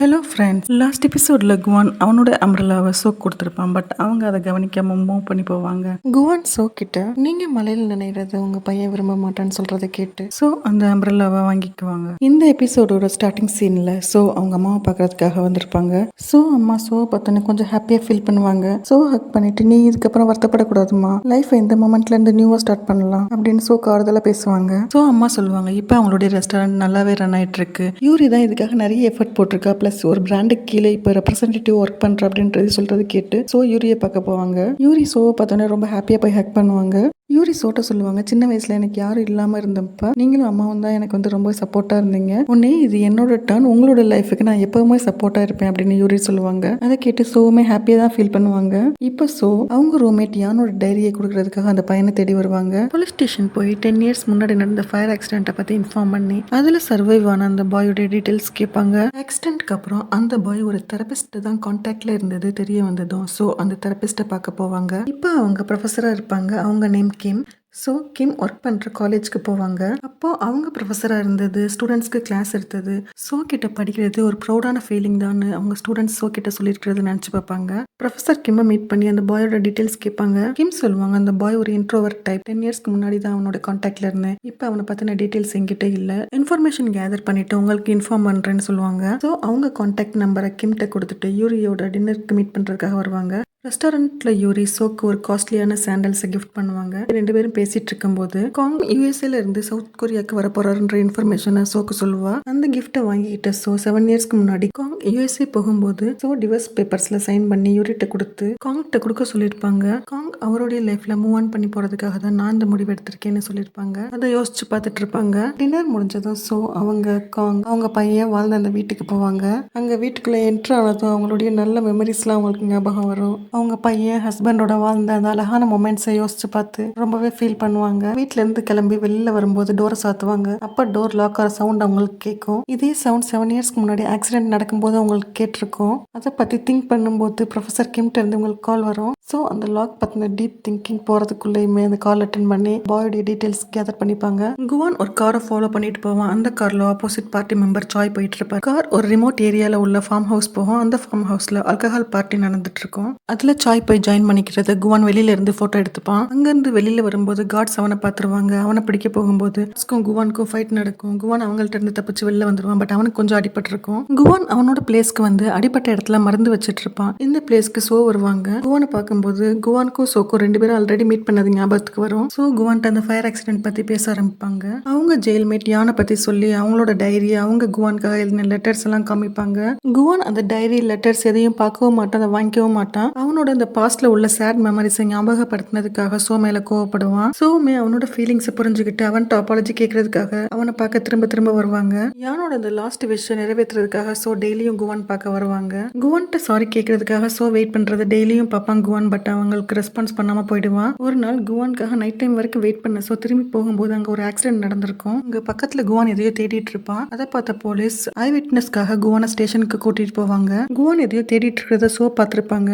Hello friends, last எபிசோடில் Kuan அவனோட அம்ரலாவை choke கொடுத்துருப்பான். பட் அவங்க அதை கவனிக்காம மூவ் பண்ணி போவாங்க. குவான் சோக் கிட்ட நீங்க மலையில் நினைறது உங்க பையன் விரும்ப மாட்டான்னு சொல்றதை கேட்டு ஸோ அந்த அம்ரலாவை வாங்கிக்குவாங்க. இந்த எபிசோடோட ஸ்டார்டிங் சீன்ல ஸோ அவங்க அம்மாவை பார்க்கறதுக்காக வந்திருப்பாங்க. ஸோ அம்மா ஸோ பார்த்தோன்னே கொஞ்சம் ஹாப்பியாக ஃபீல் பண்ணுவாங்க. ஸோ ஹக் பண்ணிட்டு நீ இதுக்கப்புறம் வருத்தப்படக்கூடாதுமா, லைஃப் இந்த மொமெண்ட்ல இருந்து நியூவாக ஸ்டார்ட் பண்ணலாம் அப்படின்னு ஸோ ஆறுதலாக பேசுவாங்க. ஸோ அம்மா சொல்லுவாங்க, இப்போ அவங்களுடைய ரெஸ்டாரண்ட் நல்லாவே ரன் ஆயிட்டு இருக்கு. யூரி தான் இதுக்காக நிறைய எஃபர்ட் போட்டிருக்கா. ப்ளஸ் ஒரு பிராண்டுக்கு கீழே இப்போ ரெப்ரஸன்டேட்டிவ் ஒர்க் பண்ணுற அப்படின்றது சொல்றது கேட்டு ஸோ யூரியை பார்க்க போவாங்க. யூரி ஷோவை பார்த்தோன்னே ரொம்ப ஹாப்பியாக போய் ஹேக் பண்ணுவாங்க. யூரி சோட்ட சொல்லுவாங்க, சின்ன வயசுல எனக்கு யாரும் இல்லாமல் இருந்தப்ப நீங்களும் அம்மாவும் தான் எனக்கு வந்து ரொம்ப சப்போர்ட்டாக இருந்தீங்க. உடனே இது என்னோட டர்ன், உங்களோட லைஃபுக்கு நான் எப்பவுமே சப்போர்ட்டாக இருப்பேன் அப்படின்னு யூரி சொல்லுவாங்க. அதை கேட்டு ஷோவுமே ஹாப்பியாக தான் ஃபீல் பண்ணுவாங்க. இப்போ ஷோ அவங்க ரூம்மேட் யானோட டைரியை கொடுக்கறதுக்காக அந்த பையனை தேடி வருவாங்க. போலீஸ் ஸ்டேஷன் போய் 10 இயர்ஸ் முன்னாடி நடந்த ஃபயர் ஆக்சிடென்ட்டை பற்றி இன்ஃபார்ம் பண்ணி அதில் சர்வைவ் ஆன அந்த பாயோட டீட்டெயில்ஸ் கேட்பாங்க. ஆக்சிடென்ட்க்கு அப்புறம் அந்த பாய் ஒரு தெரபிஸ்ட் தான் கான்டாக்ட்ல இருந்தது தெரிய வந்ததும் ஸோ அந்த தெரபிஸ்ட்டை பார்க்க போவாங்க. இப்போ அவங்க ப்ரொஃபஸராக இருப்பாங்க. அவங்க நேம் கிம். ஸோ கிம் ஒர்க் பண்ணுற காலேஜ்க்கு போவாங்க. அப்போது அவங்க ப்ரொஃபஸராக இருந்தது, ஸ்டூடெண்ட்ஸ்க்கு கிளாஸ் எடுத்தது, ஸோ கிட்ட படிக்கிறது ஒரு ப்ரௌடான ஃபீலிங் தான் அவங்க ஸ்டூடெண்ட்ஸ் ஸோ கிட்ட சொல்லியிருக்கிறது நினச்சி பார்ப்பாங்க. ப்ரொஃபஸர் கிம்மை மீட் பண்ணி அந்த பாயோட டீட்டெயில்ஸ் கேட்பாங்க. கிம் சொல்லுவாங்க, அந்த பாய் ஒரு இன்ட்ரோவர்ட் டைப், 10 இயர்ஸ்க்கு முன்னாடி தான் அவனோட கான்டாக்ட்ல இருந்தேன். இப்போ அவனை பற்றின டீட்டெயில்ஸ் என்கிட்ட இல்லை, இன்ஃபர்மேஷன் கேதர் பண்ணிட்டு உங்களுக்கு இன்ஃபார்ம் பண்ணுறேன்னு சொல்லுவாங்க. ஸோ அவங்க கான்டாக்ட் நம்பரை கிம்கிட்ட கொடுத்துட்டு யூரியோட டின்னருக்கு மீட் பண்ணுறதுக்காக வருவாங்க. ரெஸ்டாரண்ட்ல யூரி சோக்கு ஒரு காஸ்ட்லியான சாண்டல்ஸை கிஃப்ட் பண்ணுவாங்க. ரெண்டு பேரும் பேசிட்டு இருக்கும்போது காங் யூஎஸ்ஏல இருந்து சவுத் கொரியாவுக்கு வர போறாருன்ற இன்ஃபர்மேஷனை சோக்கு சொல்லுவா. அந்த கிஃப்ட்டை வாங்கிக்கிட்ட ஸோ 7 இயர்ஸ்க்கு முன்னாடி காங் யூஎஸ்ஏ போகும்போது ஸோ டிவர்ஸ் பேப்பர்ஸ்ல சைன் பண்ணி யூரிட்ட கொடுத்து காங்கிட்ட கொடுக்க சொல்லியிருப்பாங்க. காங் அவருடைய லைஃப்ல மூவ் ஆன் பண்ணி போறதுக்காக தான் நான் இந்த முடிவு எடுத்திருக்கேன்னு சொல்லியிருப்பாங்க. அதை யோசிச்சு பார்த்துட்டு இருப்பாங்க. டின்னர் முடிஞ்சதும் ஸோ அவங்க காங் அவங்க பையன் வாழ்ந்த அந்த வீட்டுக்கு போவாங்க. அங்க வீட்டுக்குள்ள என்ட்ரு ஆனதும் அவங்களுடைய நல்ல மெமரிஸ்லாம் அவங்களுக்கு ஞாபகம் வரும். அவங்க பையன் ஹஸ்பண்டோட வாழ்ந்த அந்த அழகான மொமெண்ட்ஸை யோசிச்சு பார்த்து ரொம்பவே ஃபீல் பண்ணுவாங்க. வீட்ல இருந்து கிளம்பி வெளியில வரும்போது டோரை சாத்துவாங்க. அப்ப டோர் லாக் ஆகிற சவுண்ட் அவங்களுக்கு கேட்கும். இதே சவுண்ட் 7 இயர்ஸ்க்கு முன்னாடி ஆக்சிடென்ட் நடக்கும்போது அவங்களுக்கு கேட்டிருக்கும். அதை பத்தி திங்க் பண்ணும்போது ப்ரொஃபசர் கிம்கிட்ட இருந்து உங்களுக்கு கால் வரும். ஸோ அந்த லாக் பத்தின டீப் திங்கிங் போறதுக்குள்ளேயுமே அந்த கால் அட்டன் பண்ணி பாயோடைய டீடைல்ஸ் கேதர் பண்ணிப்பாங்க. குவான் ஒரு காரை ஃபாலோ பண்ணிட்டு போவான். அந்த கார்ல ஆப்போசிட் பார்ட்டி மெம்பர் சாய் போயிட்டு இருப்பார். கார் ஒரு ரிமோட் ஏரியால உள்ள ஃபார்ம் ஹவுஸ் போகும். அந்த ஃபார்ம் ஹவுஸ்ல ஆல்கஹால் பார்ட்டி நடந்துட்டு இருக்கும். அதுல சாய் போய் ஜாயின் பண்ணிக்கிறது. குவான் வெளியில இருந்து போட்டோ எடுத்துப்பான். அங்கிருந்து வெளியில வரும்போது கார்ட்ஸ் அவனை பார்த்துருவாங்க. அவனை பிடிக்க போகும்போது குவானுக்கும் ஃபைட் நடக்கும். குவான் அவங்கள்ட்ட இருந்து தப்பிச்சு வெளில வந்துருவான். பட் அவனுக்கு கொஞ்சம் அடிபட்டு இருக்கும். குவான் அவனோட பிளேஸ்க்கு வந்து அடிப்பட்ட இடத்துல மருந்து வச்சிட்டு இருப்பான். இந்த பிளேஸ்க்கு சோ வருவாங்க. குவானை பார்க்கும்போது குவானுக்கும் சோக்கும் 2 பேரும் ஆல்ரெடி மீட் பண்ணது ஞாபகத்துக்கு வரும். ஸோ குவான்ட்ட அந்த ஃபயர் ஆக்சிடென்ட் பத்தி பேச ஆரம்பிப்பாங்க. அவங்க ஜெயில்மேட் யானை பத்தி சொல்லி அவங்களோட டைரி, அவங்க குவானுக்காக எழுதின லெட்டர்ஸ் எல்லாம் காமிப்பாங்க. குவான் அந்த டைரி லெட்டர்ஸ் எதையும் பார்க்கவும் மாட்டான், அதை வாங்கிக்கவும் மாட்டான். அவனோட அந்த பாஸ்ட்ல உள்ள சேட் மெமரிஸை ஞாபகப்படுத்தினதுக்காக சோ மேல கோவப்படுவான். சோமே அவனோட ஃபீலிங்ஸை புரிஞ்சுக்கிட்டு அவன்கிட்ட அப்பாலஜி கேட்கறதுக்காக அவனை பார்க்க திரும்ப திரும்ப வருவாங்க. யானோட அந்த லாஸ்ட் விஷயம் நிறைவேற்றுறதுக்காக சோ டெய்லியும் குவான் பார்க்க வருவாங்க. குவான்கிட்ட சாரி கேட்கறதுக்காக சோ வெயிட் பண்றது டெய்லியும் பார்ப்பான் குவான். பட் அவங்களுக்கு ரெஸ்பான்ஸ் பண்ணாம போயிடுவான். ஒரு நாள் குவானுக்காக நைட் டைம் வரைக்கும் வெயிட் பண்ண சோ திரும்பி போகும்போது அங்க ஒரு ஆக்சிடென்ட் நடந்திருக்கும். அங்க பக்கத்துல குவான் எதையோ தேடிட்டு இருப்பான். அதை பார்த்த போலீஸ் ஐ விட்னஸ்க்காக குவானை ஸ்டேஷனுக்கு கூட்டிட்டு போவாங்க. குவான் எதையோ தேடிட்டு இருக்கிறத சோ பார்த்திருப்பாங்க.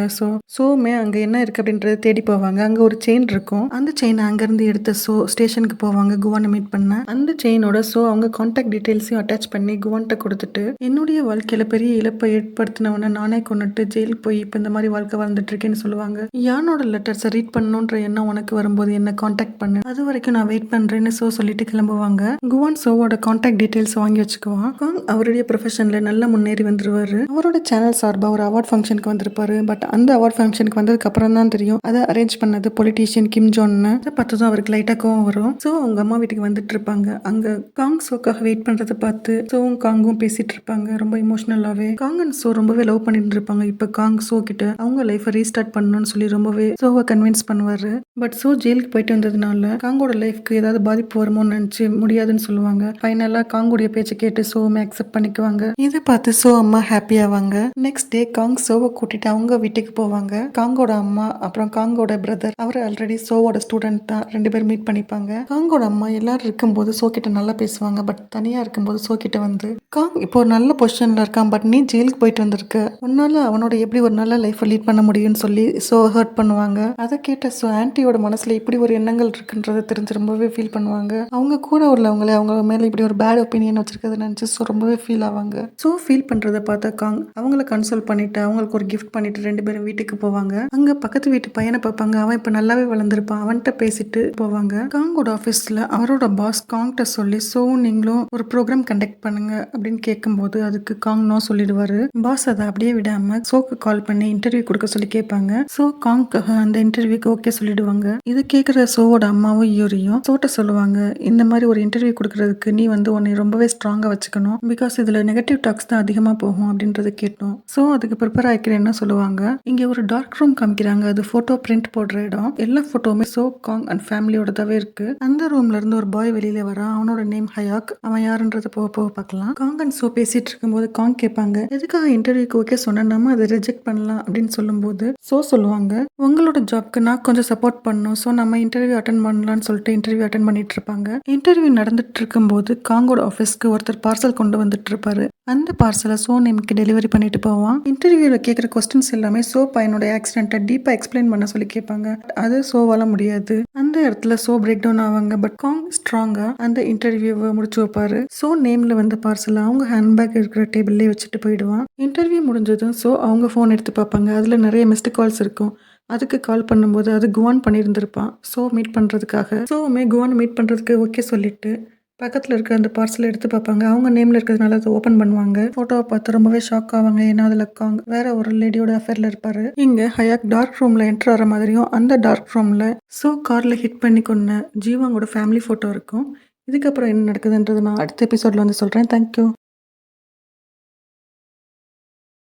சோமே அங்க என்ன இருக்கு அப்படின்றத தேடி போவாங்க. அங்க ஒரு செயின் இருக்கும். அந்த செயினை அங்க இருந்து எடுத்த சோ ஸ்டேஷனுக்கு போவாங்க குவானை மீட் பண்ண. அந்த செயினோட சோ அவங்க கான்டாக்ட் டீடைல்ஸையும் அட்டாச் பண்ணி குவான்ட்ட கொடுத்துட்டு என்னுடைய வாழ்க்கையில பெரிய இழப்பை ஏற்படுத்தினவனை நானே கொண்டுட்டு ஜெயிலுக்கு போய் இப்ப இந்த மாதிரி வாழ்க்கை வாழ்ந்துட்டு இருக்கேன்னு சொல்லுவாங்க. யானோட லெட்டர்ஸை ரீட் பண்ணணுன்ற எண்ணம் உனக்கு வரும்போது என்ன கான்டாக்ட் பண்ணு, அது வரைக்கும் நான் வெயிட் பண்றேன்னு சோ சொல்லிட்டு கிளம்புவாங்க. குவான் சோவோட கான்டாக்ட் டீடைல்ஸ் வாங்கி வச்சுக்குவான். காங் அவருடைய ப்ரொஃபஷன்ல நல்லா முன்னேறி வந்துருவாரு. அவரோட சேனல் சார்பா ஒரு அவார்ட் ஃபங்க்ஷனுக்கு வந்திருப்பாரு. பட் அந்த அவார்ட் ஃபங்க்ஷனுக்கு வந்ததுக்கு அப்புறம் தான் தெரியும் அதை அரேஞ்ச் பண்ணது பொலிட்டீஷியன் கிம் ஜோன்னு. அதை பார்த்ததும் அவருக்கு லைட்டா கோவம் வரும். சோ அவங்க அம்மா வீட்டுக்கு வந்துட்டு இருப்பாங்க. அங்க காங் சோக்காக வெயிட் பண்றதை பார்த்து சோவும் காங்கும் பேசிட்டு இருப்பாங்க ரொம்ப இமோஷனலாவே. காங் அண்ட் சோ ரொம்பவே லவ் பண்ணிட்டு இருப்பாங்க. இப்ப காங் சோ கிட்ட அவங்க லைஃபை ரீஸ்டார்ட் பண்ணணும்னு சொல்லி ரொம்பவே சோவை கன்வின்ஸ் பண்ணுவாரு. பட் சோ ஜெயிலுக்கு போயிட்டு வந்ததுனால காங்கோட லைஃப்க்கு ஏதாவது பாதிப்பு வருமோன்னு நினைச்சு முடியாதுன்னு சொல்லுவாங்க. ஃபைனலா காங்கோடைய பேச்சை கேட்டு சோவுமே அக்செப்ட் பண்ணிக்குவாங்க. இதை பார்த்து சோ அம்மா ஹாப்பி ஆவாங்க. நெக்ஸ்ட் டே காங் சோவை கூட்டிட்டு அவங்க வீட்டுக்கு போவாங்க. காங்கோட அம்மா அப்புறம் காங்கோட பிரதர் அவர் ஆல்ரெடி சோவோட ஸ்டூடெண்ட் தான். 2 பேரும் மீட் பண்ணிப்பாங்க. காங்கோட அம்மா எல்லாரும் இருக்கும்போது சோ கிட்ட நல்லா பேசுவாங்க. பட் தனியா இருக்கும்போது சோ கிட்ட வந்து காங் இப்போ ஒரு நல்ல பொசிஷன்ல இருக்கான். பட் நீ ஜெயிலுக்கு போயிட்டு வந்திருக்க, உன்னால அவனோட எப்படி ஒரு நல்ல லைஃப்பை லீட் பண்ண முடியும்னு சொல்லி ஸோ ஹர்ட் பண்ணுவாங்க. அதை கேட்ட ஸோ ஆன்ட்டியோட மனசுல இப்படி ஒரு எண்ணங்கள் இருக்குன்றதை தெரிஞ்சு ரொம்பவே ஃபீல் பண்ணுவாங்க. அவங்க கூட உள்ளவங்களே அவங்க மேல இப்படி ஒரு பேட் ஒப்பீனியன் வச்சிருக்கதை நினைச்சு ஸோ ரொம்பவே ஃபீல் ஆவாங்க. ஸோ ஃபீல் பண்றதை பார்த்த காங் அவங்கள கன்சோல் பண்ணிட்டு அவங்களுக்கு ஒரு கிஃப்ட் பண்ணிட்டு 2 பேரும் வீட்டுக்கு போவாங்க. அங்க பக்கத்து வீட்டு பையனை பார்ப்பாங்க. அவன் இப்ப நல்லாவே வளர்ந்துருப்பான். அவன்கிட்ட பேசிட்டு போவாங்க. காங்கோட ஆஃபீஸ்ல அவரோட பாஸ் காங்கிட்ட சொல்லி ஸோ நீங்களும் ஒரு ப்ரோக்ராம் கண்டக்ட் பண்ணுங்க அப்படின்னு கேட்கும்போது அதுக்கு காங் நோ சொல்லிடுவாரு. பாஸ் அதை அப்படியே விடாம சோக்கு கால் பண்ணி இன்டர்வியூ கொடுக்க சொல்லி கேட்பாங்க. ஸோ காங் அந்த இன்டர்வியூக்கு ஓகே சொல்லிடுவாங்க. இது கேட்குற சோவோட அம்மாவும் யூரியும் சோட்ட சொல்லுவாங்க, இந்த மாதிரி ஒரு இன்டர்வியூ கொடுக்கறதுக்கு நீ வந்து உன்னை ரொம்பவே ஸ்ட்ராங்கா வச்சுக்கணும், பிகாஸ் இதுல நெகட்டிவ் டாக்ஸ் தான் அதிகமா போகும் அப்படின்றத கேட்டோம். ஸோ அதுக்கு ப்ரிப்பேர் ஆகிக்கிறேன்னு சொல்லுவாங்க. இங்க ஒரு டார்க் ரூம் காமிக்கிறாங்க. அது போட்டோ பிரிண்ட் போடுற இடம். எல்லா போட்டோவுமே சோ காங் அண்ட் ஃபேமிலியோடதாவே இருக்கு. அந்த ரூம்ல இருந்து ஒரு பாய் வெளியில வரான். அவனோட நேம் ஹயாக். அவன் யாருன்றத போக போக பார்க்கலாம். காங் அண்ட் சோ பேசிட்டு இருக்கும்போது காங் கேட்பாங்க, எதுக்காக இன்டர்வியூக்கு ஓகே சொன்னா அதை ரிஜெக்ட் பண்ணலாம் அப்படின்னு சொல்லும்போது சோ சொல்லுவாங்க, உங்களோட ஜாப்க்கு நான் கொஞ்சம் சப்போர்ட் பண்ணணும், ஸோ நம்ம இன்டர்வியூ அட்டன் பண்ணலாம்னு சொல்லிட்டு இன்டர்வியூ அட்டன் பண்ணிட்டு இருப்பாங்க. இன்டர்வியூ நடந்துட்டு இருக்கும்போது காங்கோட ஆஃபீஸ்க்கு ஒருத்தர் பார்சல் கொண்டு வந்துட்டு இருப்பாரு. அந்த பார்சலை சோ நேமுக்கு டெலிவரி பண்ணிட்டு போவான். இன்டர்வியூல கேட்குற கொஸ்டின்ஸ் எல்லாமே சோ பையனோட ஆக்சிடென்ட்டை டீப்பா எக்ஸ்பிளைன் பண்ண சொல்லி கேட்பாங்க. அது சோவால முடியாது. அந்த இடத்துல சோ பிரேக் டவுன் ஆவாங்க. பட் காங் ஸ்ட்ராங்கா அந்த இன்டர்வியூவை முடிச்சு வைப்பாரு. சோ நேம்ல வந்த பார்சலை அவங்க ஹேண்ட்பேக் இருக்கிற டேபிள்லேயே வச்சுட்டு போயிடுவான். இன்டர்வியூ முடிஞ்சதும் சோ அவங்க ஃபோன் எடுத்து பார்ப்பாங்க. அதுல நிறைய மிஸ்டு கால்ஸ் இருக்கும். அதுக்கு கால் பண்ணும்போது அது குவான் பண்ணியிருந்திருப்பான் ஸோ மீட் பண்ணுறதுக்காக. ஸோவுமே குவான் மீட் பண்ணுறதுக்கு ஓகே சொல்லிட்டு பக்கத்தில் இருக்க அந்த பார்சலை எடுத்து பார்ப்பாங்க. அவங்க நேமில் இருக்கிறதுனால அதை ஓப்பன் பண்ணுவாங்க. ஃபோட்டோவை பார்த்து ரொம்பவே ஷாக் ஆவாங்க. ஏன்னா அதில் காங் வேற ஒரு லேடியோட அஃபேரில் இருப்பாரு. இங்கே ஹயாக் டார்க் ரூமில் என்ட்ரு ஆகிற மாதிரியும் அந்த டார்க் ரூமில் ஸோ காரில் ஹிட் பண்ணி கொண்ட ஜீவாங்கோட ஃபேமிலி ஃபோட்டோ இருக்கும். இதுக்கப்புறம் என்ன நடக்குதுன்றது நான் அடுத்த எபிசோடில் வந்து சொல்கிறேன். தேங்க்யூ.